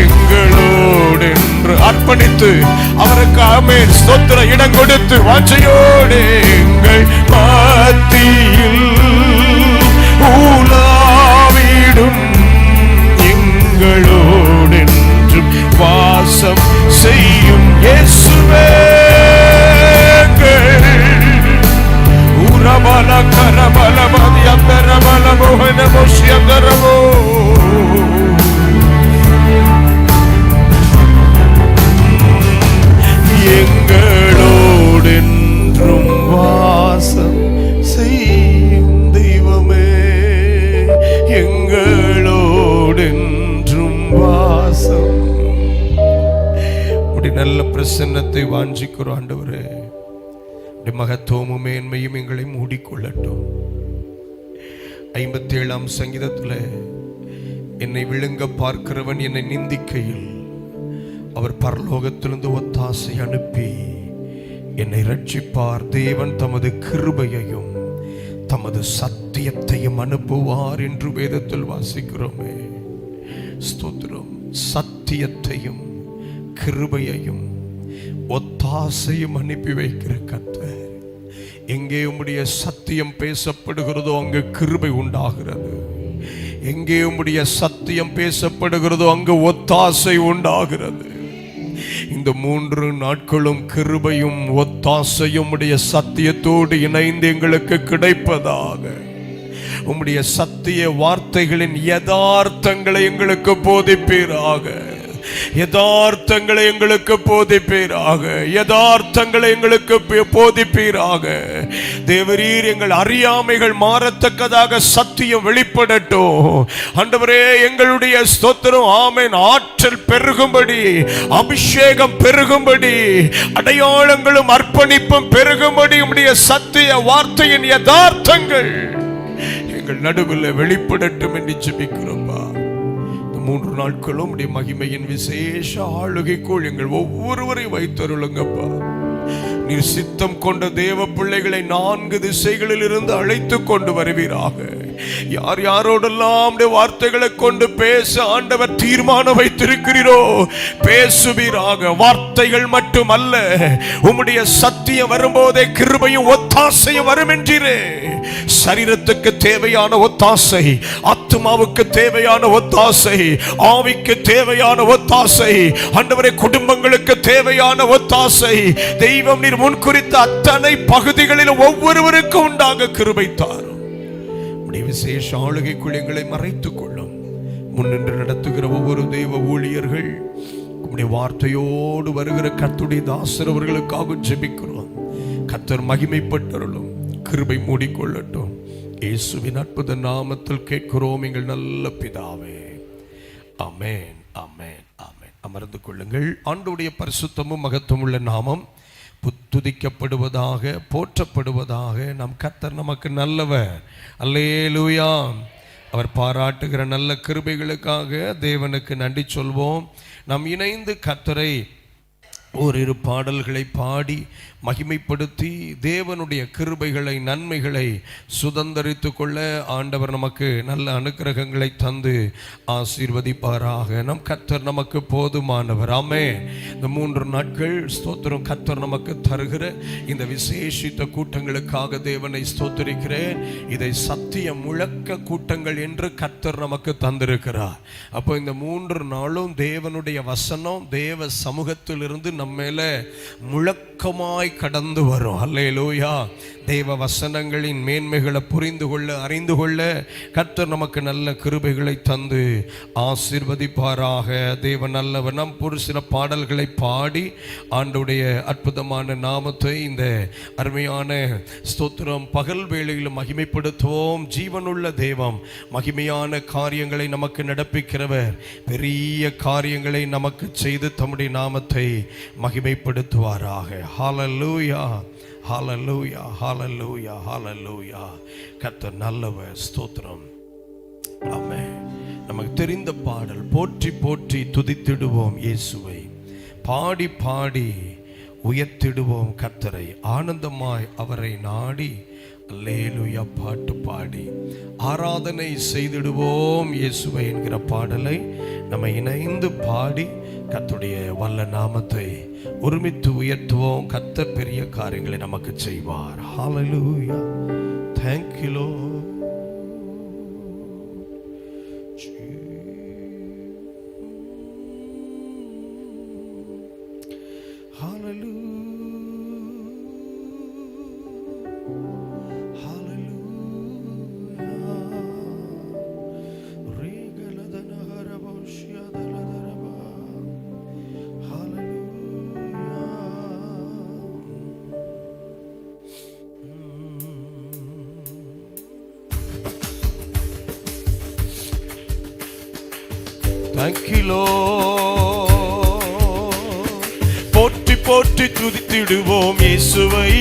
எங்களோடு என்று அர்ப்பணித்து அவருக்கு ஆமென் ஸ்தோத்திர இடம் கொடுத்து வாஞ்சையோடு எங்கள் மத்தியில் ஊலாவிடும் எங்களோடு என்றும் வாசம் செய்யும் இயேசுவே உரபல கரபல மதியந்தரபல மோகன மோஷியந்தரமோ எங்களோடு என்றும் வாசம் செய்யும் தெய்வமே எங்களோடு என்றும் வாசம். உடைய நல்ல பிரசன்னத்தை வாஞ்சிக்கிறோம் ஆண்டவரே. மகத்துவமும் மேன்மையும் எங்களை மூடிக்கொள்ளட்டும். 57ஆம் சங்கீதத்தில் என்னை விழுங்க பார்க்கிறவன் என்னை நிந்திக்கையில் அவர் பரலோகத்திலிருந்து ஒத்தாசை அனுப்பி என்னை ரட்சிப்பார். தேவன் தமது கிருபையையும் தமது சத்தியத்தையும் அனுப்புவார் என்று வேதத்தில் வாசிக்கிறோமே. ஸ்தோத்திரம். சத்தியத்தையும் கிருபையையும் ஒத்தாசையும் அனுப்பி வைக்கிற கர்த்தர். எங்கே உம்முடைய சத்தியம் பேசப்படுகிறதோ அங்கு கிருபை உண்டாகிறது. எங்கே உம்முடைய சத்தியம் பேசப்படுகிறதோ அங்கு ஒத்தாசை உண்டாகிறது. இந்த 3 நாட்களும் கிருபையும் ஒத்தாசையும் உடைய சத்தியத்தோடு இணைந்து எங்களுக்கு கிடைப்பதாக. உம்முடைய சத்திய வார்த்தைகளின் யதார்த்தங்களை எங்களுக்கு போதிப்பீராக. யதார்த்தங்களை எங்களுக்கு போதிப்பீராக. யதார்த்தங்களை எங்களுக்கு போதிப்பீராக. தேவரீர் எங்கள் அறியாமைகள் மாறத்தக்கதாக சத்தியம் வெளிப்படட்டும் ஆண்டவரே. எங்களுடைய ஸ்தோத்திரம் ஆமென் ஆற்றல் பெருகும்படி, அபிஷேகம் பெருகும்படி, அடையாளங்களும் அர்ப்பணிப்பும் பெருகும்படி உம்முடைய சத்திய வார்த்தையின் யதார்த்தங்கள் எங்கள் நடுவில் வெளிப்படட்டும் என்று ஜெபிக்கிறோம்பா. 3 நாட்களும் உடைய மகிமையின் விசேஷ ஆளுகைக்குள் எங்கள் ஒவ்வொருவரையும் வைத்தருளுங்கப்பா. நீர் சித்தம் கொண்ட தேவ பிள்ளைகளை 4 திசைகளில் இருந்து அழைத்து கொண்டு வருவீராக. யார் யாரோடெல்லாம் வார்த்தைகளை கொண்டு பேச ஆண்டவர் தீர்மானம் வைத்திருக்கிறீரோ பேசுவீராக. வார்த்தைகள் மட்டுமல்ல, உம்முடைய சத்தியம் வரும்போதே கிருபையும் ஒத்தாசையும் வரும் என்றீரே. சரீரத்துக்கு தேவையான ஒத்தாசை, ஆத்துமாவுக்கு தேவையான ஒத்தாசை, ஆவிக்கு தேவையான ஒத்தாசை, ஆண்டவரே குடும்பங்களுக்கு தேவையான ஒத்தாசை தெய்வம் நீர் முன்குறித்த அத்தனை பகுதிகளில் ஒவ்வொருவருக்கும் உண்டாக கிருபை தாரும். உடைய விசேஷ ஆளுகைக்குள் எங்களை மறைத்துக் கொள்ளும். முன்னின்று நடத்துகிற ஒவ்வொரு தெய்வ ஊழியர்கள் உடைய வார்த்தையோடு வருகிற கர்த்தருடைய தாசர் அவர்களுக்காக ஜெபிக்கிறோம். கர்த்தர் மகிமைப்பட்டருளும், கிருபை மூடிக்கொள்ளட்டும். இயேசுவின் அற்புத நாமத்தில் கேட்கிறோம் எங்கள் நல்ல பிதாவே. ஆமென், ஆமென், ஆமென். அமர்ந்து கொள்ளுங்கள். ஆண்டவருடைய பரிசுத்தமும் மகத்துவமுள்ள நாமம் துதிக்கப்படுவதாக, போற்றப்படுவதாக. நம் கர்த்தர் நமக்கு நல்லவர். அல்லேலூயா. அவர் பாராட்டுகிற நல்ல கிருபைகளுக்காக தேவனுக்கு நன்றி சொல்வோம். நாம் இணைந்து கர்த்தரை ஓரிரு பாடல்களை பாடி மகிமைப்படுத்தி தேவனுடைய கிருபைகளை, நன்மைகளை சுதந்தரித்து கொள்ள ஆண்டவர் நமக்கு நல்ல அனுக்கிரகங்களை தந்து ஆசீர்வதிப்பாராக. நம் கர்த்தர் நமக்கு போதுமானவர். ஆமென். இந்த 3 நாட்கள் ஸ்தோத்திரம் கர்த்தர் நமக்கு தருகிற இந்த விசேஷித்த கூட்டங்களுக்காக தேவனை ஸ்தோத்திரிக்கிறேன். இதை சத்திய முழக்க கூட்டங்கள் என்று கர்த்தர் நமக்கு தந்திருக்கிறார். அப்போ இந்த 3 நாளும் தேவனுடைய வசனம் தேவ சமூகத்தில் இருந்து நம்ம மேல முழக்கமாய் கடந்து வரும். அல்லேலூயா. தேவ வசனங்களின் மேன்மைகளை புரிந்து கொள்ள, அறிந்து கொள்ள கர்த்தர் நமக்கு நல்ல கிருபைகளை தந்து ஆசீர்வதிப்பாராக. தேவ நல்லவர். நம் ஒரு சில பாடல்களை பாடி ஆண்டவருடைய அற்புதமான நாமத்தை இந்த அருமையான ஸ்தோத்திரம் பகல் வேளையில் மகிமைப்படுத்துவோம். ஜீவனுள்ள தேவம் மகிமையான காரியங்களை நமக்கு நடப்பிக்கிறவர், பெரிய காரியங்களை நமக்கு செய்து தம்முடைய நாமத்தை மகிமைப்படுத்துவாராக. ஹல்லேலூயா, ஹல்லேலூயா, ஹல்லேலூயா, ஹல்லேலூயா. கர்த்தர் நல்லவர். ஸ்தோத்திரம். ஆமென். நமக்கு தெரிந்த பாடல், போற்றி போற்றி துதித்திடுவோம் இயேசுவை, பாடி பாடி உயர்த்திடுவோம் கர்த்தரை, ஆனந்தமாய் அவரை நாடி அல்லேலூயா பாட்டு பாடி ஆராதனை செய்திடுவோம் இயேசுவை என்கிற பாடலை நம்ம இணைந்து பாடி கர்த்தருடைய வல்ல நாமத்தை ஒருமித்து உயர்த்துவோம். கர்த்தர் பெரிய காரியங்களை நமக்கு செய்வார். ஹல்லேலூயா. Thank you Lord. Thank you Lord. போற்றி போற்றி துதித்திடுவோம் இயேசுவை,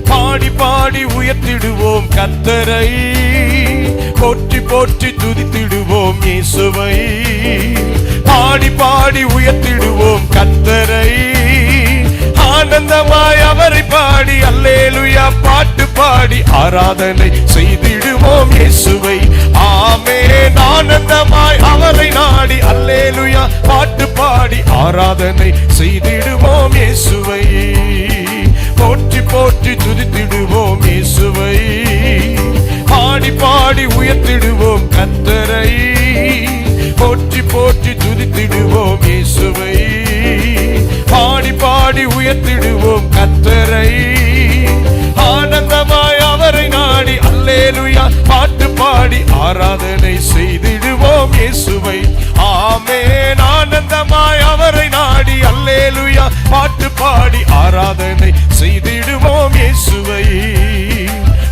பாடி பாடி உயர்த்திடுவோம் கர்த்தரை. போற்றி போற்றி துதித்திடுவோம் இயேசுவை, பாடி பாடி உயர்த்திடுவோம் கர்த்தரை. ஆனந்தமாய் அவரை பாடி அல்லேலூயா பாட்டு பாடி ஆராதனை செய்திடுவோம் இயேசுவை. ஆமென். ஆனந்தமாய் அவரை நாடி அல்லேலூயா பாட்டு பாடி ஆராதனை செய்திடுவோம் இயேசுவை. போற்றி போற்றி துதித்திடுவோம் இயேசுவை, பாடி பாடி உயர்த்திடுவோம் கர்த்தரை. போற்றி போற்றி துதித்திடுவோம் இயேசுவை, பாடி பாடி உயர்த்திடுவோம் கர்த்தரை. ஆனந்தமாய் அவரை நாடி அல்லேலூயா பாட்டு பாடி ஆராதனை செய்திடுவோம் இயேசுவை. ஆமென். ஆனந்தமாய் அவரை நாடி அல்லேலூயா பாட்டு பாடி ஆராதனை செய்திடுவோம் இயேசுவை.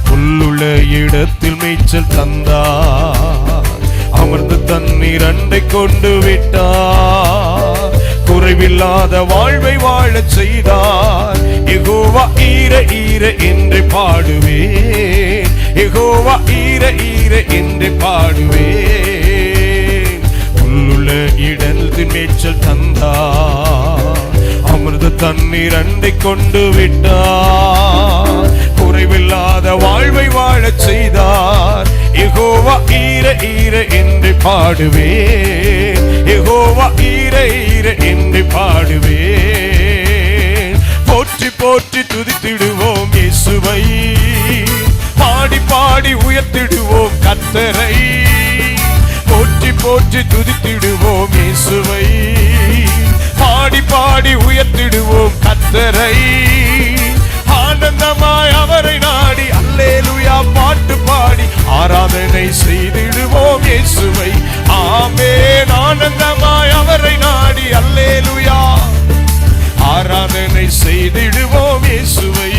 புல்லுள்ள இடத்தில் மேய்ச்சல் தந்தார், அமர்ந்து தண்ணீர் அண்டை கொண்டு விட்டார். குறைவில்லாத வாழ்வை வாழச் செய்தார். யெகோவா ஈர ஈர என்று பாடுவேன், யெகோவா ஈர ஈர என்று பாடுவேன். உள்ளுள்ள இடத்தில் மேய்ச்சல் தந்தார், அமிர்த தண்ணீர் அண்டை கொண்டு விட்டார். குறைவில்லாத வாழ்வை வாழச் செய்தார். யெகோவா ஈர ஈர என்று பாடுவேன், யெகோவா ஈர ஈர என்று பாடுவேன். போற்றி போற்றி துதித்திடுவோம் இயேசுவை, பாடி பாடி உயர்த்திடுவோம் கர்த்தரை. போற்றி போற்றி துதித்திடுவோம் இயேசுவை, பாடி பாடி உயர்த்திடுவோம் கர்த்தரை. ஆனந்தமாய் அவரை நாடி அல்லேலூயா பாட்டு பாடி ஆராதனை செய்திடுவோம் இயேசுவை. ஆமென். ஆனந்தமாய் அவரை நாடி அல்லேலூயா ஆராதனை செய்திடுவோம் இயேசுவை.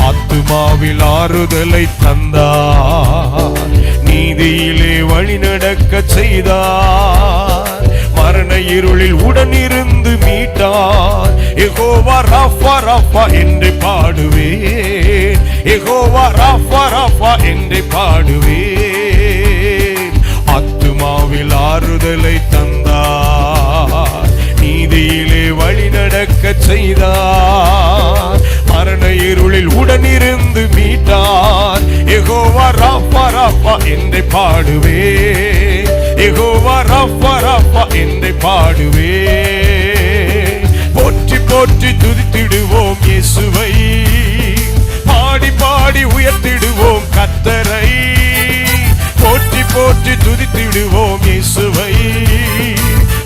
ஆத்துமாவில் ஆறுதலை தந்தார், நீதியிலே வழி நடக்க செய்தார். மரண இருளில் உடனிருந்து மீட்டார். யெகோவா ராஃபா ராஃபா என்று பாடுவேன், யெகோவா ராஃபா ராஃபா என்று பாடுவேன். ஆத்துமாவில் ஆறுதலை தந்தார், நீதியிலே வழி நடக்க செய்தார். மரண இருளில் உடனிருந்து மீட்டார். யெகோவா ராஃபா ராஃபா என்று பாடுவேன், யெகோவா ராஃபா ராஃபா என்று பாடுவேன். போற்றி போற்றி துதித்திடுவோம் இயேசுவை, பாடி பாடி உயர்த்திடுவோம் கர்த்தரை. போற்றி போற்றி துதித்திடுவோம் இயேசுவை,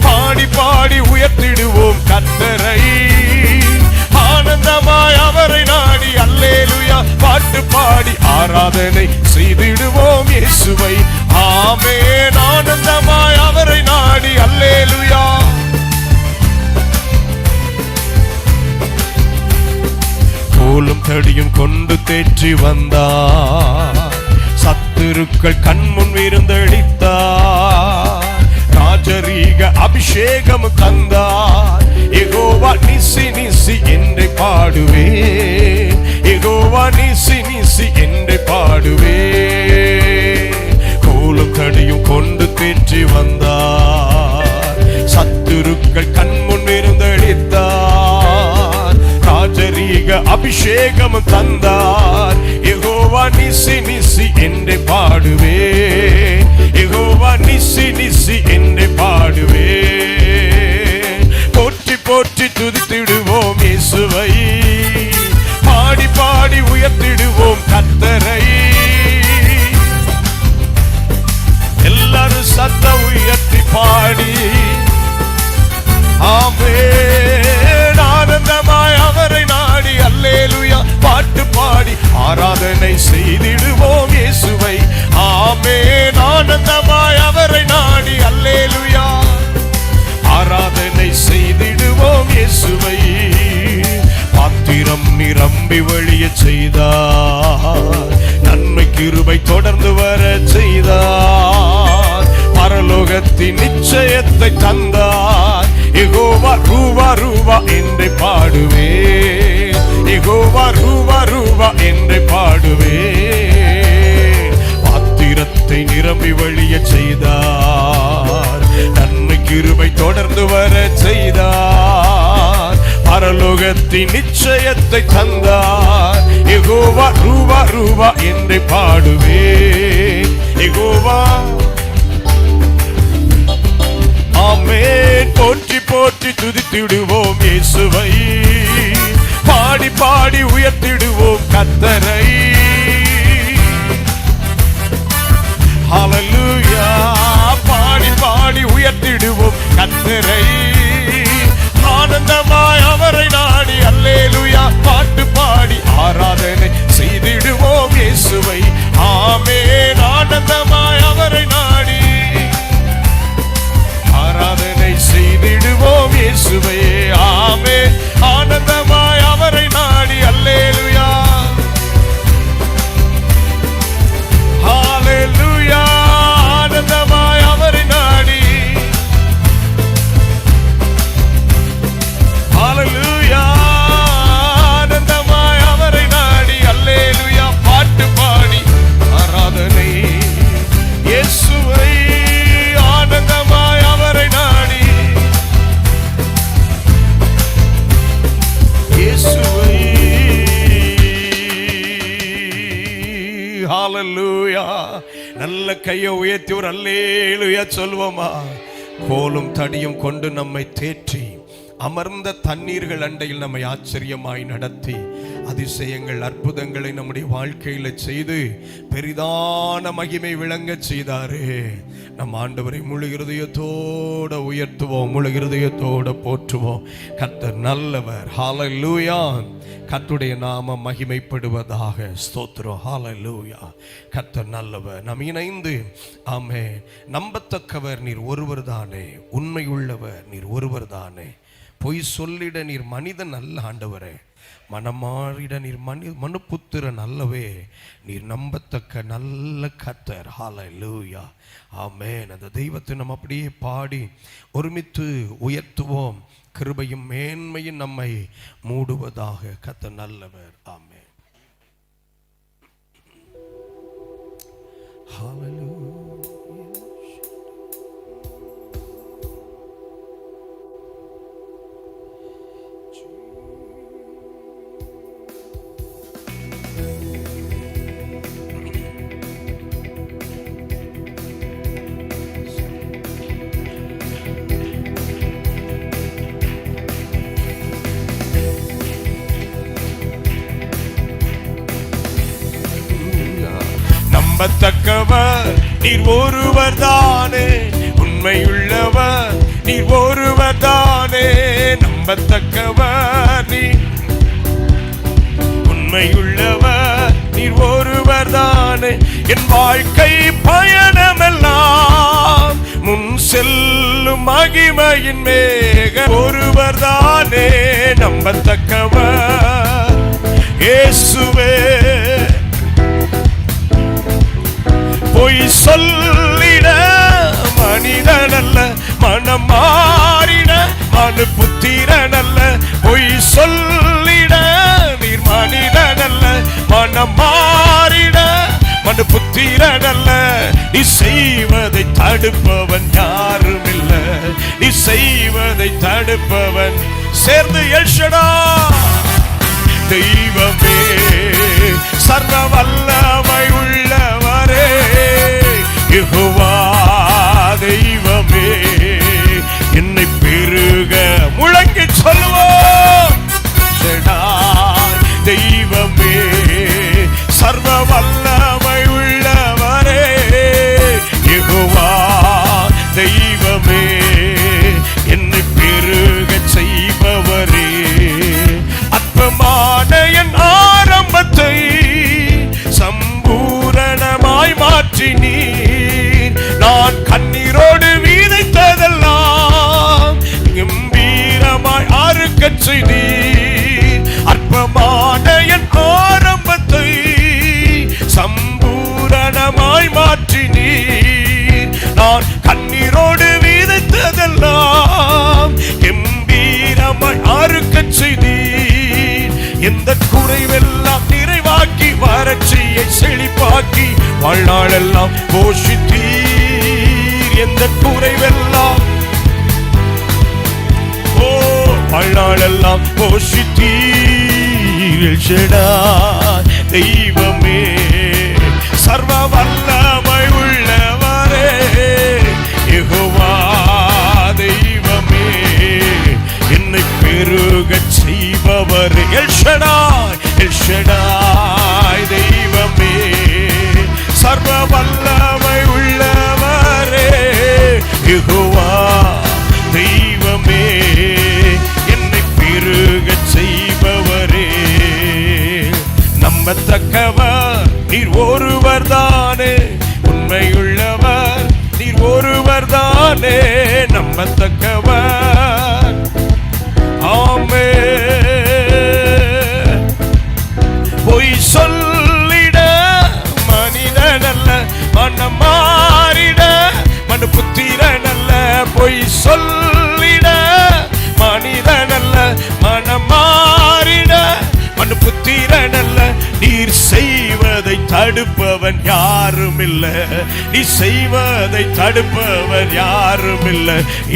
பாடி பாடி உயர்த்திடுவோம் கர்த்தரை. ஆனந்தமாய் அவரை நாடி அல்லேலூயா பாட்டு பாடி ஆராதனை செய்திடுவோம் இயேசுவை. ஆமென். ஆனந்தமாய் அவரை நாடி அல்லேலூயா. கோலும் தடியும் கொண்டு தேற்றி வந்தார், சத்துருக்கள் கண்முன் விருந்தளித்தார். ராஜரீக அபிஷேகம் தந்தார். யெகோவா நிசி நிசி என்று பாடுவேன், யெகோவா நிசி நிசி என்று பாடுவேன். கோலும் தடியும் கொண்டு தேற்றி வந்தார், சத்துருக்கள் கண்முன் விருந்தளித்தார். ராஜரீக அபிஷேகமும் தந்தார். யெகோவா நிசி நிசி என்று பாடுவே, யெகோவா நிசி நிசி என்று பாடுவே. போற்றி போற்றி துதித்திடுவோம் இயேசுவை, பாடி பாடி உயர்த்திடுவோம் கர்த்தரை. எல்லாரும் சத்தம் உயர்த்தி பாடி ஆமென் ஆனந்தமாய் அவரை நாடி அல்லேலூயா பாட்டு பாடி ஆராதனை செய்திடுவோம் இயேசுவை. ஆமென் ஆனந்தமாய் அவரை நாடி அல்லேலூயா ஆராதனை செய்திடுவோம் இயேசுவை. பாத்திரம் நிரம்பி வழிய செய்தார், நன்மை கிருபை தொடர்ந்து வர செய்தார். பரலோகத்தின் நிச்சயத்தை தந்தார். யெகோவா ரூவா ரூவா என்று பாடுவே, யெகோவா ரூவா ரூவா என்று பாடுவே. பாத்திரத்தை நிரம்பி வழிய செய்தார், நன்மை கிருபை தொடர்ந்து வர செய்தார். பரலோகத்தின் நிச்சயத்தை தந்தார். யெகோவா ரூவா ரூவா என்று பாடுவே, யெகோவா ஆமென். போற்றி போற்றி துதித்திடுவோம் இயேசுவை, பாடி பாடி உயர்த்திடுவோம் கர்த்தரை. ஹல்லேலூயா பாடி பாடி உயர்த்திடுவோம் கர்த்தரை. ஆனந்தமாய் அவரை நாடி அல்லேலூயா பாட்டு பாடி ஆராதனை செய்திடுவோம் இயேசுவை. ஆமென் ஆனந்தமாய் அவரை நாடி ஆராதனை செய்திடுவோம் இயேசுவை. ஆமென் ஆனந்தமாய் அவரை நாடி அல்லேலூயா ஹல்லேலூயா ஆனந்தமாய் அவரை நாடி ஹல்லேலூயா ஆனந்தமாய் அவரை நாடி அல்லேலூயா பாட்டு பாடி ஆராதனை இயேசுவை. ஆனந்தமாய் அவரை நாடி இயேசுவை. ஹல்லேலூயா நல்ல கையை உயர்த்தி ஒரு அல்லேலூயா சொல்வோமா. கோலும் தடியும் கொண்டு நம்மை தேற்றி அமர்ந்த தண்ணீர்கள் அண்டையில் நம்மை ஆச்சரியமாய் நடத்தி அதிசயங்கள் அற்புதங்களை நம்முடைய வாழ்க்கையில செய்து பெரிதான மகிமை விளங்க செய்தாரே. நம் ஆண்டவரை முழு இருதயத்தோட உயர்த்துவோம், முழு இருதயத்தோட போற்றுவோம். கர்த்தர் நல்லவர். ஹல்லேலூயா கர்த்தருடைய நாமம் மகிமைப்படுவதாக. ஸ்தோத்திரம். ஹல்லேலூயா கர்த்தர் நல்லவர். நாம் இணைந்து ஆமென். நம்பத்தக்கவர் நீர் ஒருவர் தானே, உண்மையுள்ளவர் நீர் ஒருவர் தானே, பொய் சொல்லிட நீர் மனிதன் அல்ல ஆண்டவரே, மனமாறிட நீர் மனுப்புத்திரன் அல்லவே, நீர் நம்பத்தக்க நல்ல கர்த்தர். ஹல்லேலூயா ஆமென். அந்த தெய்வத்தை நம்ம அப்படியே பாடி ஒருமித்து உயர்த்துவோம். கிருபையும் மேன்மையும் நம்மை மூடுவதாக. கர்த்தர் நல்லவர். ஆமென். ஹல்லேலூயா. நம்பத்தக்கவர் நீர் ஒருவர் தானே, உண்மையுள்ளவர் நீர் ஒருவர் தானே. நம்பத்தக்கவர் நீர் உண்மையுள்ளவர் நீர் ஒருவர் தானே. என் வாழ்க்கை பயணமெல்லாம் முன் செல்லும் மகிமையின் மேக ஒருவர் தானே. நம்பத்தக்கவர் இயேசுவே. பொய் சொல்லிட மனிதனல்ல, மனம் மாறிட மனு புத்திரனல்ல. பொய் சொல்லிட நீர் மனிதனல்ல, மனம் மாறிட மனு புத்திரனல்ல. நீ செய்வதை தடுப்பவன் யாரும் இல்ல, நீ செய்வதை தடுப்பவன் சேர்ந்து எல்ஷடா. தெய்வமே, சர்வ வல்லமை உள்ளவரே, யெகோவா தெய்வமே, என்னை பெருக முழங்கி சொல்லுவோம். ஷடாய் தெய்வமே, சர்வ வல்லமை உள்ளவரே, யெகோவா தெய்வமே, என்னை பெருக செய்பவரே, அற்பமான என் ஆரம்பத்தை சம்பூரணமாய் மாற்றினீர். நான் கண்ணீரோடு விதைத்ததெல்லாம் கம்பீரமாய் அறுக்கச் செய்தீர். அற்பமான என் ஆரம்பத்தை சம்பூரணமாய் மாற்றினீர். நான் கண்ணீரோடு விதைத்ததெல்லாம் கம்பீரமாய் அறுக்கச் செய்தீர். எந்த குறைவெல்லாம் நிறைவாக்கி வறட்சியை செழிப்பாக்கி வாழ்நாளெல்லாம் போஷித்தீர். எந்த குறைவெல்லாம் வாழ்நாளெல்லாம் போஷித்தீர். ஷடாய் தெய்வமே, சர்வ வல்லமை உள்ளவரே, யெகோவா தெய்வமே, என்னை பெருகச் செய்பவரே, எல் ஷடாய், எல் ஷடாய் தெய்வமே, சர்வ வல்லமை உள்ளவரே, யெகோவா தெய்வமே, என்னை பெருகச் செய்பவரே. நம்பத்தக்கவர் நீர் ஒருவர் தானே, உண்மையுள்ளவர் நீர் ஒருவர் தானே, நம்பத்தக்கவர். ஆமென். பொய் சொல்லிட மனிதனல்ல, மனம் மாறிட மனு புத்திரனல்ல. பொய் சொல்லிட மனிதனல்ல, மனம் மாறிட மனு புத்திரனல்ல. நீர் செய்வதை தடுப்பவன் யாரும் இல்ல, நீ செய்வதை தடுப்பவன் யாரும் இல்ல.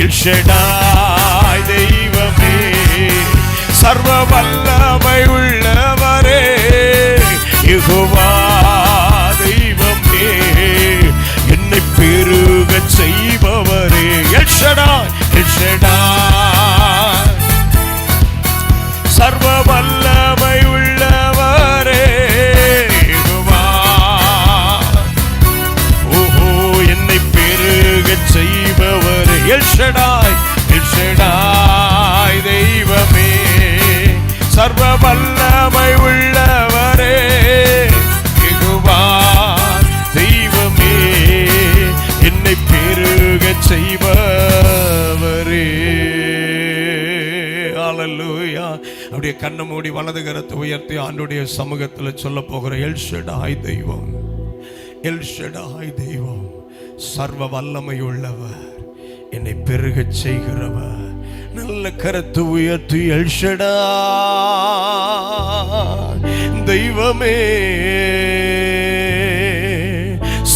எல் ஷடாய் தெய்வமே, சர்வ வல்லமை உள்ளவரே, யெகோவா தெய்வமே, என்னை பெருகச் செய்பவரே. எல் ஷடாய், எல் ஷடாய், சர்வ வல்லமை உள்ளவரே, யெகோவா. ஓஹோ, என்னை பெருகச் செய்பவரே. எல் ஷடாய், எல் ஷடாய் தெய்வமே, சர்வ வல்லமை உள்ளவரே, யெகோவா தெய்வமே, என்னை பெருகச் செய்பவரே. ஹல்லேலூயா. அப்படியே கண்ணை மூடி வலது கரத்தை உயர்த்தி ஆண்டுடைய சமூகத்தில் சொல்ல போகிற எல் ஷடாய் தெய்வம், எல் ஷடாய் தெய்வம், சர்வ வல்லமை உள்ளவர், என்னை பெருகச் செய்கிறவர். நல்ல கரத்து உயர்த்தி எல் ஷடாய் தெய்வமே,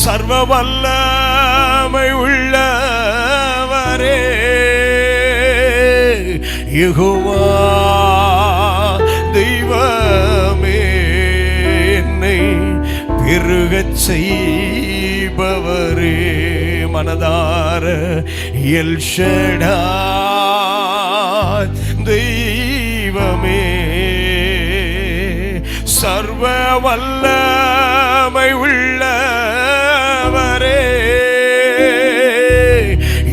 சர்வ வல்லமை உள்ளவரே, யெகோவா தெய்வமே, என்னை பெருகச் செய்பவரே. மனதார எல் ஷடாய் தெய்வமே, சர்வ வல்லமை உள்ளவரே,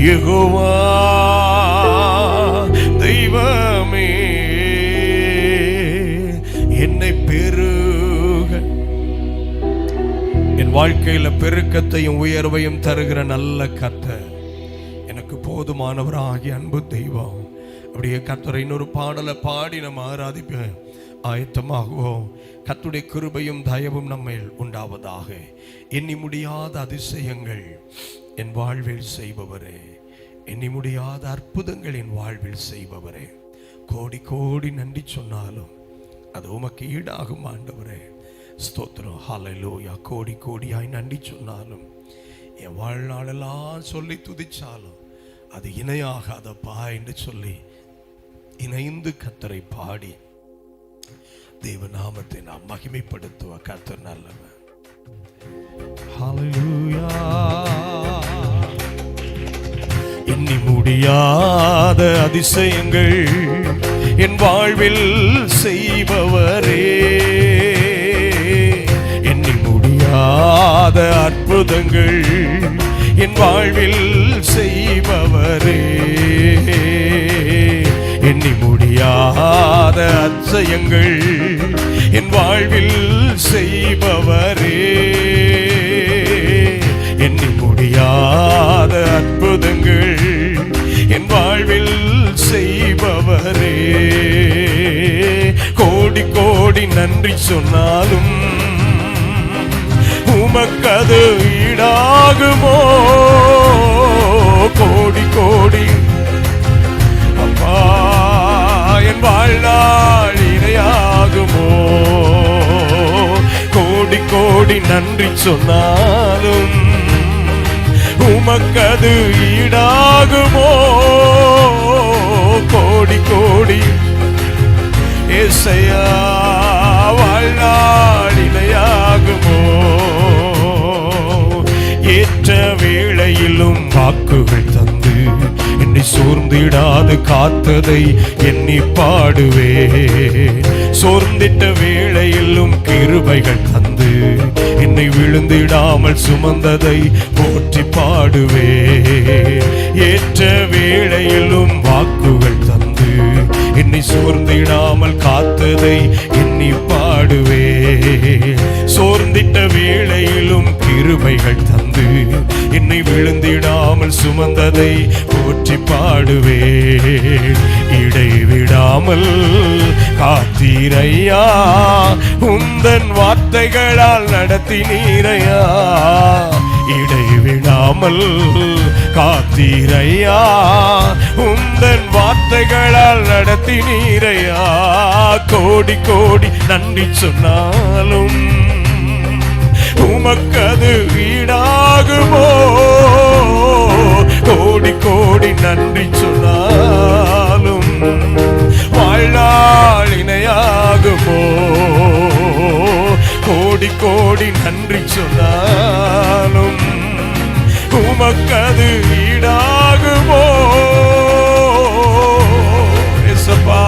யெகோவா தெய்வமே, என்னை பெருக. என் வாழ்க்கையில பெருக்கத்தையும் உயர்வையும் தருகிற நல்ல கர்த்தர், எனக்கு போதுமானவராகிய அன்பு தெய்வம். அப்படியே கர்த்தரை இன்னொரு பாடலை பாடி நம்ம ஆராதிப்ப ஆயத்தமாகுவோம். கர்த்தருடைய கிருபையும் தயவும் நம்மேல் உண்டாவதாக. எண்ணி முடியாத அதிசயங்கள் என் வாழ்வில் செய்பவரே, எண்ணி முடியாத அற்புதங்கள் என் வாழ்வில் செய்பவரே, கோடி கோடி நன்றி சொன்னாலும் அது உமக்கு ஈடாகும் ஆண்டவரே. ஸ்தோத்திரம், ஹல்லேலூயா. கோடி கோடியாய் நன்றி சொன்னாலும், என் வாழ்நாளெல்லாம் சொல்லி துதிச்சாலும் அது இணையாகாதப்பா என்று சொல்லி இணைந்து கர்த்தரை பாடி தேவ நாமத்தை நாம் மகிமைப்படுத்துவ கர்த்தர் நல்லவர். ஹல்லேலூயா. எண்ணி முடியாத அதிசயங்கள் என் வாழ்வில் செய்பவரே, எண்ணி முடியாத அற்புதங்கள் என் வாழ்வில் செய்பவரே, எண்ணி முடியாத அதிசயங்கள் என் வாழ்வில் செய்பவரே, எண்ணி முடியாத அற்புதங்கள் என் வாழ்வில் செய்பவரே, கோடி கோடி நன்றி சொன்னாலும் உமக்கது ஈடாகுமோ, கோடி கோடி அப்பா என் வாழ்நாள் இணையாகுமோ, கோடி கோடி நன்றி சொன்னாலும் உமக்கது ஈடாகுமோ, கோடி கோடி ஏசையா வாழ்நாள் இணையாகுமோ, ஏற்ற வேளையிலும் வாக்குகள் தந்து என்னை சோர்ந்திடாது காத்ததை எண்ணி பாடுவே, சோர்ந்திட்ட வேளையிலும் கிருபைகள் தந்து என்னை விழுந்திடாமல் சுமந்ததை போற்றி பாடுவே, ஏற்ற வேளையிலும் வாக்குகள் தந்து என்னை சோர்ந்திடாமல் காத்ததை எண்ணி பாடுவே, சோர்ந்திட்ட வேளையிலும் கிருபைகள் தந்து என்னை விழுந்திடாமல் சுமந்ததை போற்றி பாடுவே, இடைவிடாமல் காத்தீரையா உந்தன் வார்த்தைகளால் நடத்தினீரையா, இடைவிடாமல் காத்தீரையா உந்தன் வார்த்தைகளால் நடத்தினீரையா, கோடி கோடி நன்றி சொன்னாலும் உமக்கது ஈடாகுமோ, கோடி கோடி நன்றி சொன்னாலும் வாழ்நாள் இணையாகுமோ, கோடி கோடி நன்றி சொன்னாலும் உமக்கது ஈடாகுமோ, எசப்பா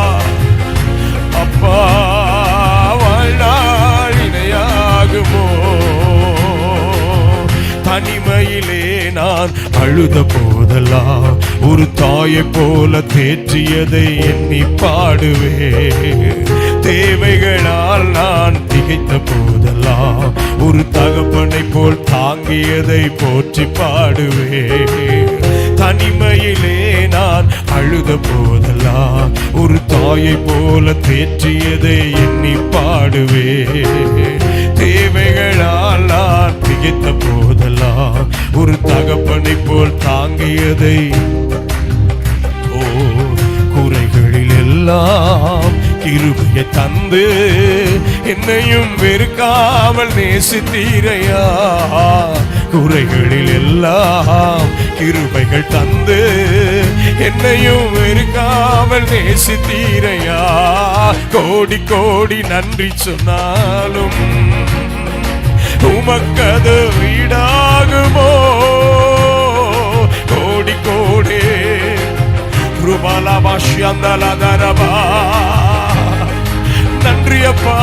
அப்பா வாழ்நாள் இணையாகுமோ, தனிமையிலே நான் அழுத போதெல்லாம் ஒரு தாயை போல தேற்றியதை எண்ணி பாடுவே, தேவைகளால் நான் திகைத்த போதெல்லாம் ஒரு தகப்பனை போல் தாங்கியதை போற்றி பாடுவே, தனிமையிலே நான் அழுத போதெல்லாம் ஒரு தாயை போல தேற்றியதை எண்ணி பாடுவே, தேவைகளால் நான் திகைத்த போதெல்லாம் ஒரு தகப்பனை போல் தாங்கியதை, ஓ குறைகளில் எல்லாம் கிருபையை தந்து என்னையும் வெறுக்காமல் நேசித்தீரையா, குறைகளில் எல்லாம் கிருபைகள் தந்து என்னையும் வெறுக்காமல் நேசித்தீரையா, கோடி கோடி நன்றி சொன்னாலும் உமக்கது ஈடாகுமோ, கோடி கோடி ருபாலாபாஷ்யந்தலதரபா நன்றி அப்பா,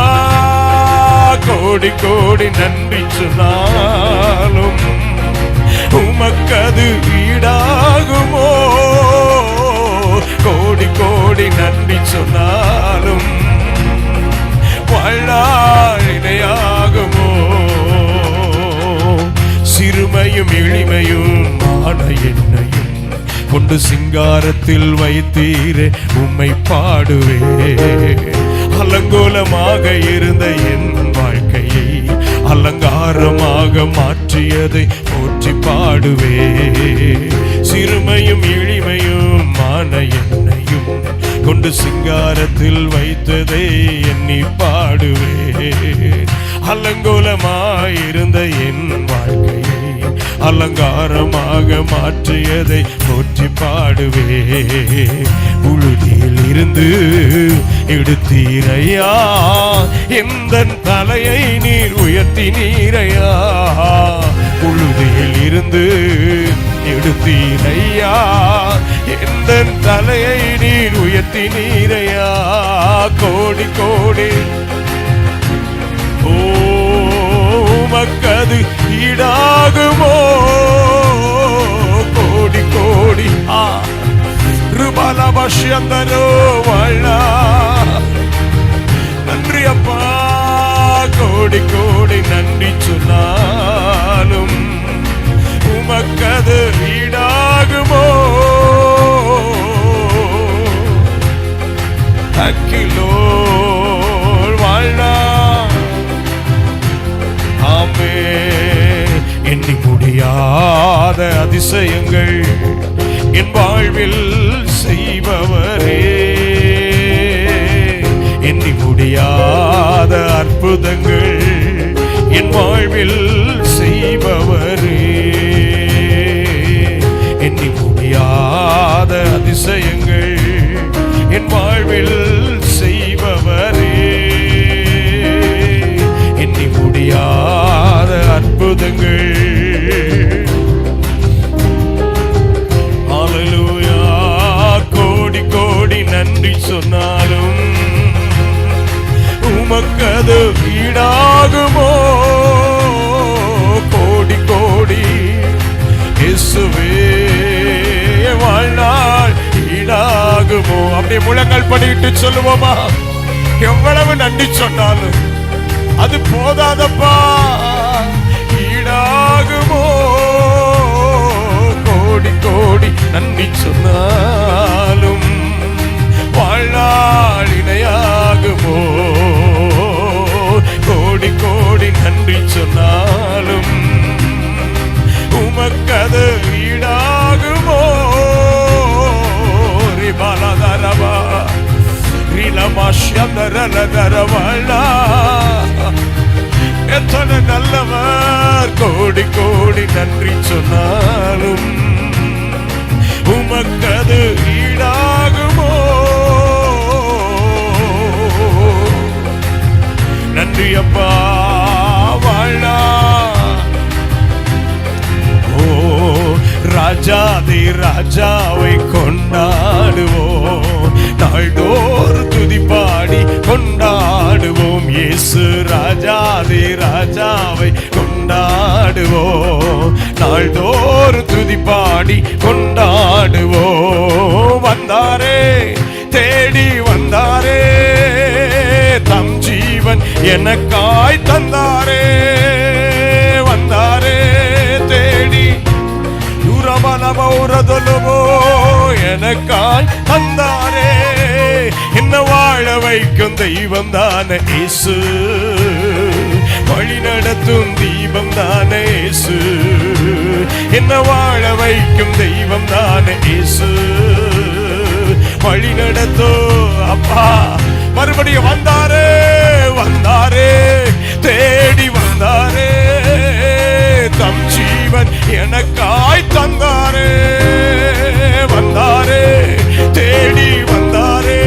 கோடி கோடி நன்றி சொன்னாலும் உமக்கது ஈடாகுமோ, கோடி கோடி நன்றி சொன்னாலும் வாழ்நாள் இணையாகுமோ, சிறுமையும் எளிமையும் ஆன என்னையும் கொண்டு சிங்காரத்தில் வைத்தீரே உம்மை பாடுவே, அலங்கோலமாக இருந்த என் வாழ்க்கையை அலங்காரமாக மாற்றியதை போற்றி பாடுவே, சிறுமையும் எளிமையும் ஆன என்னையும் கொண்டு சிங்காரத்தில் வைத்ததை எண்ணி பாடுவே, அலங்கோலமாயிருந்த என் வாழ்க்கையை அலங்காரமாக மாற்றியதை போற்றி பாடுவே, புழுதியில் இருந்து எடுத்தீரையா, எந்தன் தலையை நீர் உயர்த்தினீரையா. புழுதியில் இருந்து எடுத்தீரையா, எந்தன் தலையை நீர் உயர்த்தினீரையா. கோடி கோடி உமக்கது ஈடாகுமோ, கோடி கோடி ருபாலபஷ்யந்தரோ வாழா. நன்றி அப்பா, கோடி கோடி நன்றி சொன்னாலும் உமக்கது ஈடாகுமோ. அக்கிலோ வாழ்நா ஆமே. எண்ணி முடியாத அதிசயங்கள் என் வாழ்வில் செய்பவரே, எண்ணி முடியாத அற்புதங்கள் என் வாழ்வில் செய்பவரே, எண்ணி முடியாத அதிசயங்கள் என் வாழ்வில் செய்பவரே, எண்ணி முடியாத அற்புதங்கள். ஹல்லேலூயா. கோடி கோடி நன்றி சொன்னாலும் உமக்கது ஈடாகுமோ, கோடி கோடி இயேசுவே வாழ்நாள் ஈடாகுமோ. அப்படியே முழங்கால் படிட்டு சொல்லுவோமா? எவ்வளவு நன்றி சொன்னாலும் அது போதாதப்பா. ஈடாகுமோ, கோடி கோடி நன்றி சொன்னாலும் வாழ்நாள் இணையாகுமோ. கோடி கோடி நன்றி சொன்னாலும் உமக்கது ஈடாகுமோ. ரிபாலதரபா ரிலமாஷ்யந்தரலதரவாழா. எத்தனை நல்லவர், கோடி கோடி நன்றி சொன்னாலும் உமக்கது ஈடாகுமோ. நன்றி அப்பா வாழா. ஓ ராஜாதி ராஜாவை கொண்டாடுவோம், நாள்தோறும் துதி பாடி கொண்டாடுவோம். இயேசு ராஜாதி ராஜாவை கொண்டாடுவோம், நாள்தோறும் துதி பாடி கொண்டாடுவோம். வந்தாரே, தேடி வந்தாரே, தம் ஜீவன் எனக்காய் தந்தாரே. வந்தாரே தேடி யுரபலபௌரதொலுவோ எனக்காய் தந்தாரே. என்ன வாழ வைக்கும் தெய்வம் தானே இயேசு, வழி நடத்தும் தீபம் தானே இயேசு. என்ன வாழ வைக்கும் தெய்வம் தானே இயேசு, வழி நடத்தும் அப்பா. மறுபடியும் வந்தாரே, வந்தாரே தேடி வந்தாரே, தம் ஜீவன் எனக்காய் தந்தாரே. வந்தாரே தேடி வந்தாரே,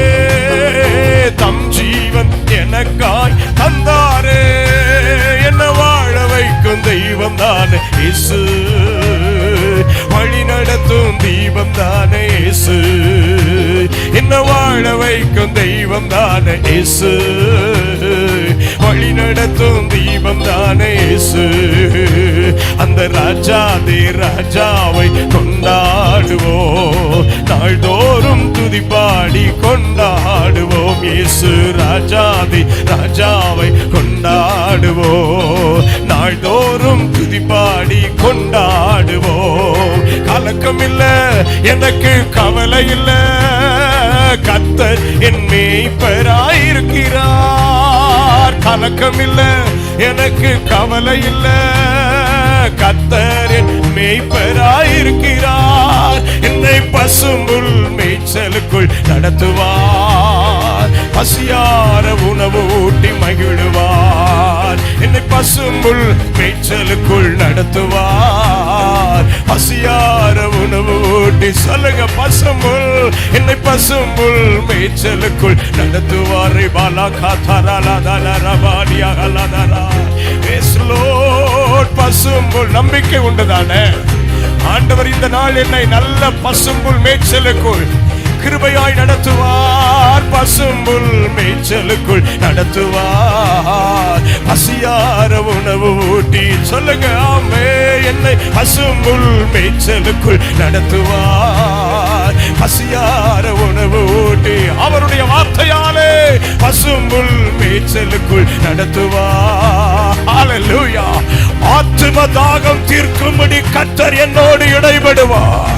தம் ஜீவன் எனக்காய் தந்தாரே. என்ன வாழ வைக்கும் தெய்வம் தானே இயேசு, வழி நடத்தும் தீபம் தானே இயேசு. என்ன வாழ வைக்கும் தெய்வம் தானே இயேசு, வழி நடத்தும் தீபம் தானே இயேசு. அந்த ராஜாதி ராஜாவை கொண்டாடுவோம், நாள்தோறும் துதி பாடி கொண்டாடுவோம். இயேசு ராஜாதி ராஜாவை கொண்டாடுவோம், நாள்தோறும் துதி பாடி கொண்டாடுவோம். கலக்கம் இல்ல எனக்கு, கவலை இல்ல, கர்த்தர் என் மேய்ப்பராயிருக்கிறார். கலக்கம் இல்ல எனக்கு, கவலை இல்ல, கர்த்தர் என் மேய்ப்பராயிருக்கிறார். என்னை பசும்புல் மேய்ச்சலுக்குள் நடத்துவார், பசியார உணவு ஊட்டி மகிழுவார். என்னை பசும்புல் மேய்ச்சலுக்குள் நடத்துவார், பசியார உணவு ஊட்டி ஊட்டி சொல்லுங்க. பசும்புல், என்னை பசும்புல் மேய்ச்சலுக்குள் நடத்துவாரை. பாலா காத்தாரா பசும்புல். நம்பிக்கை உண்டுதானே? ஆண்டவர் இந்த நாள் என்னை நல்ல பசும்புல் மேய்ச்சலுக்குள் கிருபையாய் நடத்துவார். பசும்புல் மேய்ச்சலுக்குள் நடத்துவார். பசியார உணவு ஊட்டி சொல்லுங்க. ஆமே, என்னை பசும்புல் மேய்ச்சலுக்குள் நடத்துவார். பசியார உணவு ஊட்டி அவருடைய வார்த்தையாலே பசும்புல் மேய்ச்சலுக்குள் நடத்துவார். ஹல்லேலூயா. ஆத்தும தாகம் தீர்க்கும்படி கர்த்தர் என்னோடு இடைபடுவார்.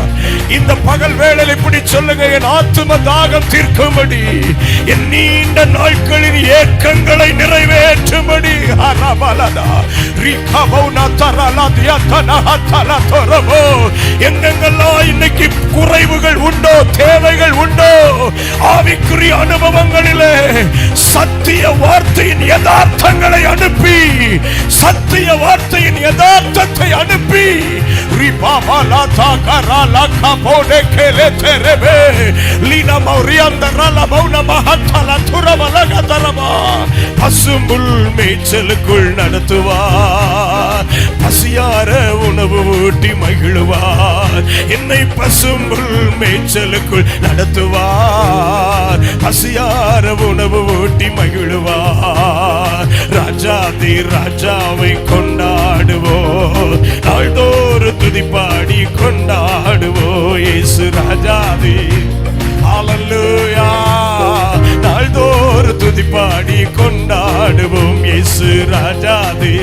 இந்த பகல் வேளையில் இப்படி சொல்லுங்க. என் ஆத்தும தாகம் தீர்க்கும்படி, என் நீண்ட நாட்களின் ஏக்கங்களை நிறைவேற்றும்படி. எங்கெங்கெல்லாம் இன்னைக்கு குறைவுகள் உண்டோ, தேவைகள் உண்டோ, ஆவிக்குரிய அனுபவங்களிலே சத்திய வார்த்தையின் யதார்த்தங்களை அனுப்பி, சத்திய வார்த்தையின் யதார்த்தத்தை அனுப்பி, பசும்புல் மேய்ச்சலுக்குள் நடத்துவார். பசியார உணவு ஊட்டி மகிழுவார். என்னை பசும்புல் மேய்ச்சலுக்குள் நடத்துவார். பசியார உணவு ஊட்டி மகிழுவார். ராஜாதி ராஜாவை கொண்டாடுவோம். நாள்தோறும் துதிப்பாடி கொண்டாடுவோம். இயேசு ராஜாதி. ஹல்லேலூயா. நாள்தோறும் துதிப்பாடி கொண்டாடுவோம். இயேசு ராஜாதி.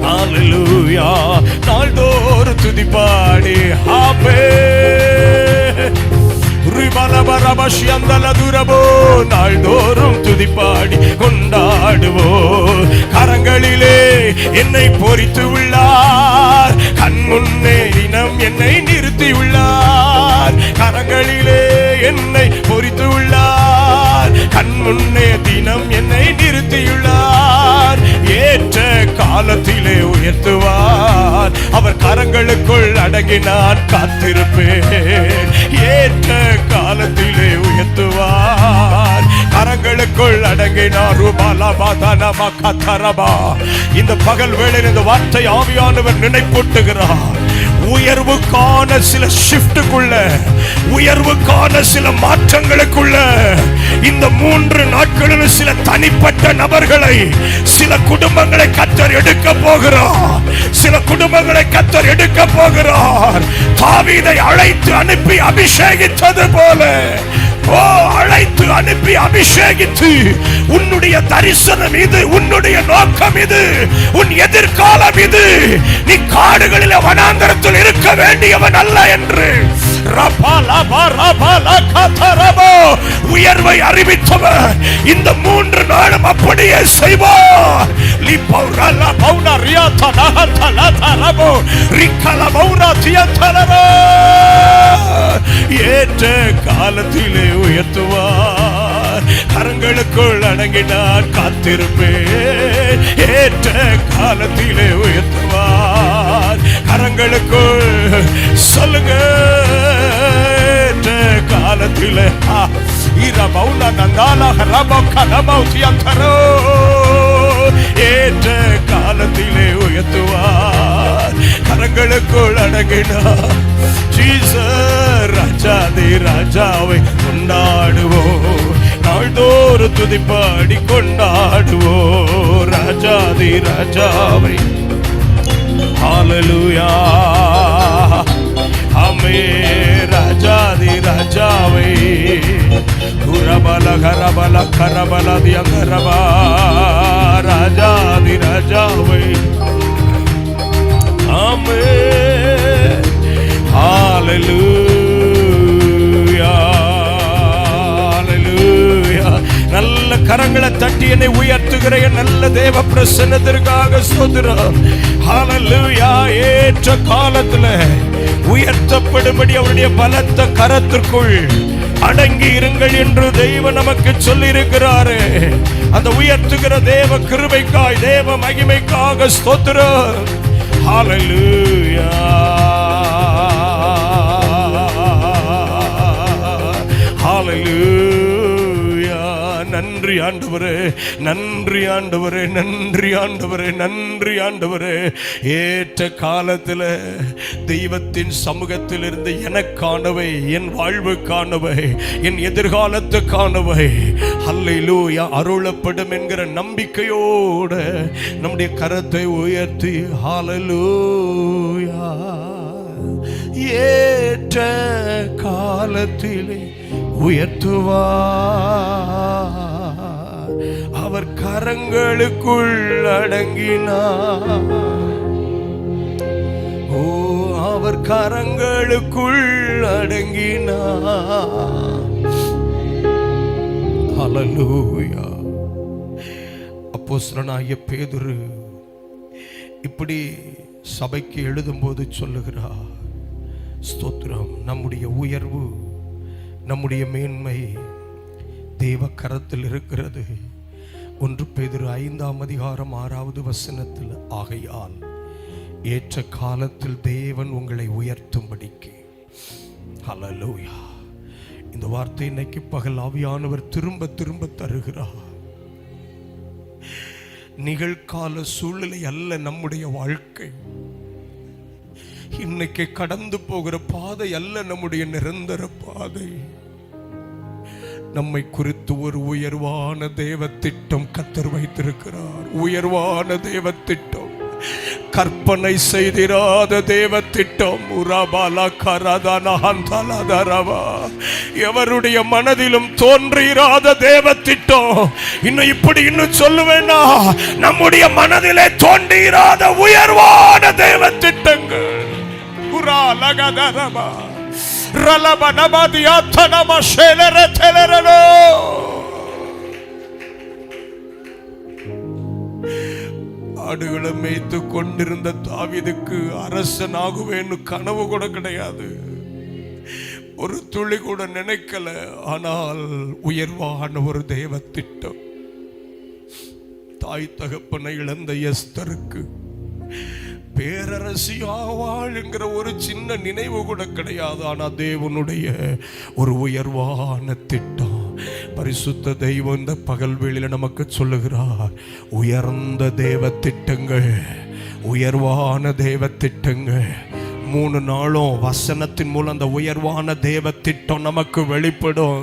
ஹல்லேலூயா. நாள்தோறும் துதிப்பாடி. ஆமென். நாள்தோறும் துதிப்பாடி கொண்டாடுவோம். கரங்களிலே என்னை பொறித்து உள்ளார். கண் முன்னே இனம் என்னை நிறுத்தி உள்ளார். கரங்களிலே என்னை பொறித்து உள்ளார். கண் முன்னே தினம் என்னை நிறுத்தியுள்ளார். ஏற்ற காலத்திலே உயர்த்துவார். அவர் கரங்களுக்குள் அடங்கி நான் காத்திருப்பேன். ஏற்ற காலத்திலே உயர்த்துவார். கரங்களுக்குள் அடங்கினார். இந்த பகல் வேளையில் இந்த வார்த்தை ஆவியானவர் நினைப்பூட்டுகிறார். உயர்வுக்கான சில ஷிஃப்ட்டுக்குள்ள, உயர்வுக்கான சில மாற்றங்களுக்குள்ள இந்த 3 நாட்களில் சில தனிப்பட்ட நபர்களை, சில குடும்பங்களை கர்த்தர் எடுக்க போகிறார். சில குடும்பங்களை கர்த்தர் எடுக்க போகிறார். தாவீதை அழைத்து அனுப்பி அபிஷேகித்தது போல, அழைத்து அனுப்பி அபிஷேகித்து, உன்னுடைய தரிசனம் இது, உன்னுடைய நோக்கம் இது, உன் எதிர்காலம் இது. நீ காடுகளில் வனாந்தரத்தில் இருக்க வேண்டியவன் அல்ல என்று உயர்வை அறிவித்தவர் இந்த 3 நாளும் அப்படியே செய்வார். ஏற்ற காலத்திலே உயர்த்துவார். கரங்களுக்குள் அடங்கினார் காத்திருப்பேன். ஏற்ற காலத்திலே உயர்த்துவார். கரங்களுக்குள் சொல்லுங்க. ஏற்ற காலத்திலே ஏற்ற காலத்திலே உயர்த்துவார். கரங்களுக்குள் அடங்கினார். ராஜாதி ராஜாவை கொண்டாடுவோம். நாள்தோறும் துதிப்பாடி கொண்டாடுவோம். ராஜாதி ராஜாவை. ஹல்லேலூயா. ஆமென். ராஜாதி ராஜாவை. குரபல கரபல கரபல தியகரபா. ராஜாதி ராஜாவை. ஆமென். ஹல்லேலூயா. ஹல்லேலூயா. நல்ல கரங்களை தட்டி என்னை உயர்த்துகிற நல்ல தேவ பிரசன்னத்திற்காக ஸ்தோத்திரம். ஹல்லேலூயா. ஏற்ற காலத்துல உயர்த்தப்படும்படி அவருடைய பலத்த கரத்திற்குள் அடங்கி இருங்கள் என்று தெய்வம் நமக்கு சொல்லி இருக்கிறாரு. அந்த உயர்த்துகிற தேவ கிருபைக்காய், தேவ மகிமைக்காக ஸ்தோத்திரம். ஹல்லேலூயா. நன்றி ஆண்டவரே, நன்றி ஆண்டவரே, நன்றி ஆண்டவரே, நன்றி ஆண்டவரே. ஏற்ற காலத்தில் தெய்வத்தின் சமூகத்தில் இருந்து எனக்கானவை, என் வாழ்வுக்கானவை, என் எதிர்காலத்துக்கானவை அல்லேலூயா அருளப்படும் என்கிற நம்பிக்கையோடு நம்முடைய கரத்தை உயர்த்தி ஹல்லேலூயா. ஏற்ற காலத்திலே உயர்த்துவார், அவர் கரங்களுக்குள் அடங்கினார். ஓ, அவர் கரங்களுக்குள் அடங்கினார். ஹல்லேலூயா. அப்போஸ்தலனாகிய பேதுரு இப்படி சபைக்கு எழுதும்போது சொல்லுகிறார், ஸ்தோத்திரம், நம்முடைய உயர்வு, நம்முடைய மேன்மை தேவ கரத்தில் இருக்கிறது. 1 பேதுரு 5ஆம் அதிகாரம் 6வது வசனத்தில், ஆகையால் ஏற்ற காலத்தில் தேவன் உங்களை உயர்த்தும்படிக்கு. ஹல்லேலூயா. இந்த வார்த்தை இன்னைக்கு பகல் ஆவியானவர் திரும்ப திரும்ப தருகிறார். நிகழ்கால சூழ்நிலை அல்ல நம்முடைய வாழ்க்கை. இன்னைக்கு கடந்து போகிற பாதை அல்ல நம்முடைய நிரந்தர பாதை. நம்மை குறித்து ஒரு உயர்வான தேவ திட்டம் கர்த்தர் வைத்திருக்கிறார். உயர்வான தேவ திட்டம், கற்பனை செய்திராத தேவ திட்டம். எவருடைய மனதிலும் தோன்றிராத தேவ திட்டம். இன்னும் இப்படி இன்னும் சொல்லுவேன்னா, நம்முடைய மனதிலே தோன்றிராத உயர்வான தேவ திட்டங்கள். ஆடுகளை மேய்த்து கொண்டிருந்த தாவீதுக்கு அரசனாகுவேன்னு கனவு கூட கிடையாது, ஒரு துளி கூட நினைக்கல. ஆனால் உயர்வான ஒரு தேவ திட்டம். தாய் தகப்பனை இழந்த எஸ்தருக்கு பேரரசியாவாள் என்கிற ஒரு சின்ன நினைவு கூட கிடையாது. ஆனா தேவனுடைய ஒரு உயர்வான திட்டம். பரிசுத்த தெய்வம் இந்த பகல் வேளையில நமக்கு சொல்லுகிறார், உயர்ந்த தேவ திட்டங்கள், உயர்வான தேவ திட்டங்கள். 3 நாளும் வசனத்தின் மூலம் அந்த உயர்வான தேவ திட்டம் நமக்கு வெளிப்படும்.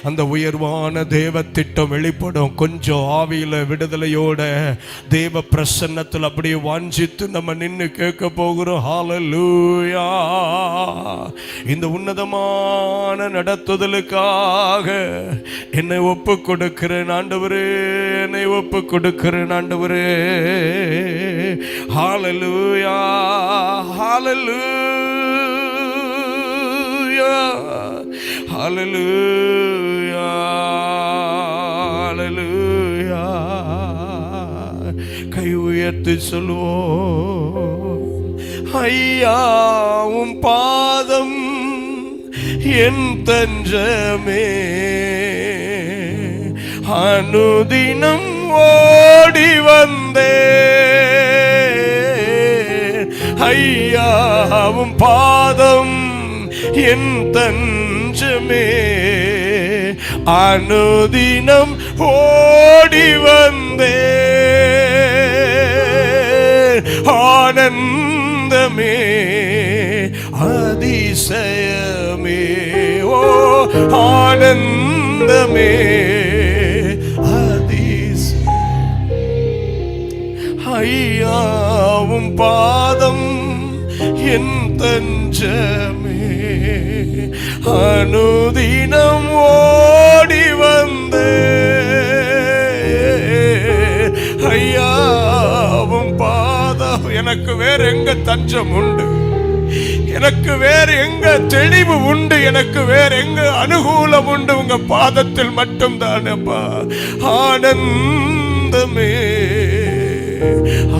அந்த உயர்வான தேவ திட்டம் வெளிப்படும். கொஞ்சம் ஆவியில விடுதலையோட தேவ பிரசன்னத்தில் அப்படியே வாஞ்சித்து நம்ம நின்று கேட்க போகிறோம். ஹல்லேலூயா. இந்த உன்னதமான நடத்துதலுக்காக என்னை ஒப்பு கொடுக்கிறேன் ஆண்டவரே, என்னை ஒப்பு கொடுக்கிறேன் ஆண்டவரே. ஹல்லேலூயா, ஹல்லேலூயா, ஹல்லேலூயா, ஹல்லேலூயா. கை உயர்த்தி சொல்லுவோம், ஐயா உம் பாதம் என் தஞ்சமே, அனுதினம் ஓடி வந்தே. ஐயாவும் பாதம் என் தஞ்சமே, அனுதினம் ஓடி வந்தே. ஆனந்தமே அதிசயமே, ஓ ஆனந்தமே அதிசயம். ஐயாவும் பாதம் என் தஞ்சமே, அனுதினம் ஓடி வந்தே. ஐயாவும் பாதம். எனக்கு வேற எங்க தஞ்சம் உண்டு? எனக்கு வேற எங்க தெளிவு உண்டு? எனக்கு வேற எங்க அனுகூலம் உண்டு? உங்க பாதத்தில் மட்டும் தானப்பா. ஆனந்தமே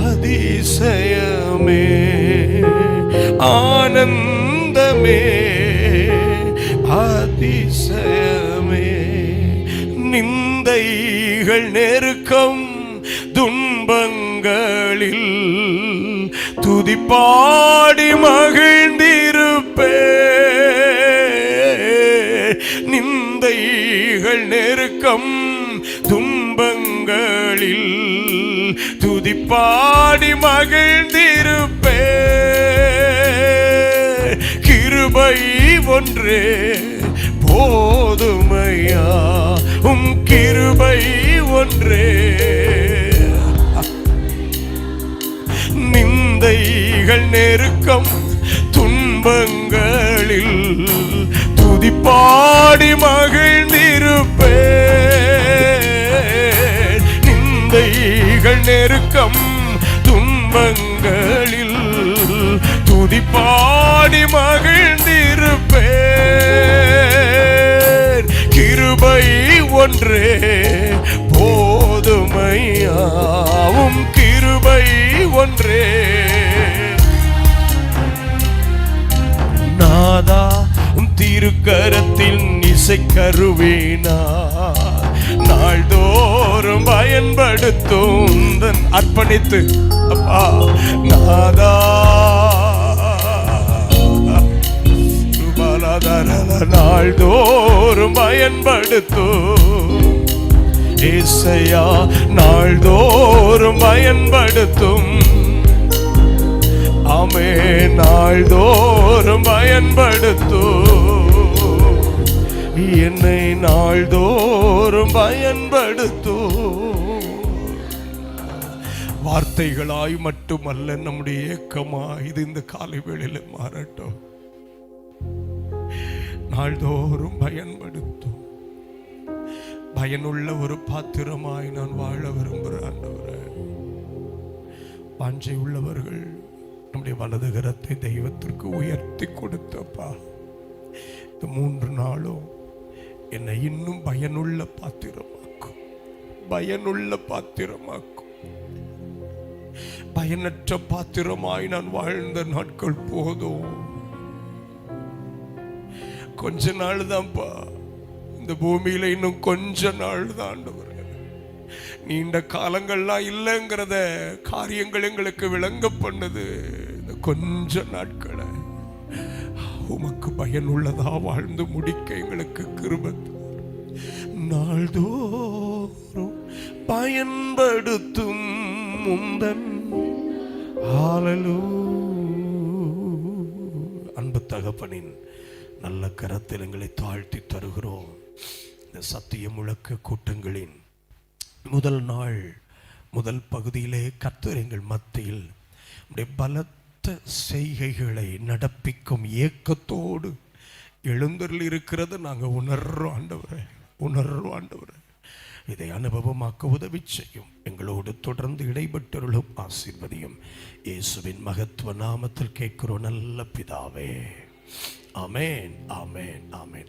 அதிசயமே, ஆனந்தமே அதிசயமே. நிந்தைகள் நெருக்கம் துன்பங்களில் துதிப்பாடி மகிழ்ந்திருப்பே. நிந்தைகள் நெருக்கம் துன்பங்களில் துன்பங்களில் துதிப்பாடி மகிழ்ந்திருப்பே. கிருபை ஒன்றே போதுமையா, கிருபை ஒன்றே. நிந்தைகள் நெருக்கம் துன்பங்களில் துதிப்பாடி மகிழ்ந்திருப்பே. நிந்தைகள் நெருக்கம் துன்பங்களில் துதிப்பாடி மகிழ்ந்திருப்பே. கிருபை ஒன்றே போதுமையாவும், கிருபை ஒன்றே. நாதா திருக்கரத்தில் இசைக்கருவேனா, நாள்தோறும் பயன்படுத்தும் அர்ப்பணித்து அப்பா. நாதா நாள்தோறும் பயன்படுத்தும் ஏசையா, நாள்தோறும் பயன்படுத்தும். ஆமே, நாள்தோறும் பயன்படுத்தும். என்னை நாள்தோறும் பயன்படுத்தும். வார்த்தைகளாய் மட்டுமல்ல, நம்முடைய ஏக்கமாய் இது இந்த காலை வேளையில மாறட்டும். நாள்தோறும் பயன்படுத்தும். பயனுள்ள ஒரு பாத்திரமாய் நான் வாழ விரும்புகிறேன் ஆண்டவரே. வாஞ்சை உள்ளவர்கள் நம்முடைய வலது கரத்தை தெய்வத்திற்கு உயர்த்தி கொடுத்தப்பா, இந்த 3 நாளும் என்னை இன்னும் பயனுள்ள பாத்திரமாக்கும், பயனுள்ள பாத்திரமாக்கும். பயனற்ற பாத்திரமாய் நான் வாழ்ந்த நாட்கள் போதும். கொஞ்ச நாள் தான்ப்பா இந்த பூமியில, இன்னும் கொஞ்ச நாள் தான் ஆண்டவரே. நீண்ட காலங்கள்லாம் இல்லைங்கிறத காரியங்கள் எங்களுக்கு விளங்க பண்ணது. இந்த கொஞ்ச நாட்களை உமக்கு பயனுள்ளதா வாழ்ந்து முடிக்க எங்களுக்கு கிருபை. நாள்தோறும் பயன்படுத்தும் முந்தன் அன்பு தகப்பனின் நல்ல கரத்தில் எங்களை தாழ்த்தி தருகிறோம். இந்த சத்திய முழக்க கூட்டங்களின் முதல் நாள் முதல் பகுதியிலே கர்த்தர் எங்கள் மத்தியில் பலத்த செய்கைகளை நடப்பிக்கும் ஏக்கத்தோடு எழுந்தருள் இருக்கிறது நாங்கள் உணர்றோம் ஆண்டவரே, உணர்றோம் ஆண்டவரே. இதை அனுபவமாக்க உதவி செய்யும். எங்களோடு தொடர்ந்து இடைப்பட்டருளும் ஆசீர்வதியும். இயேசுவின் மகத்துவ நாமத்தில் கேட்கிறோம் நல்ல பிதாவே. ஆமென், ஆமென், ஆமென்.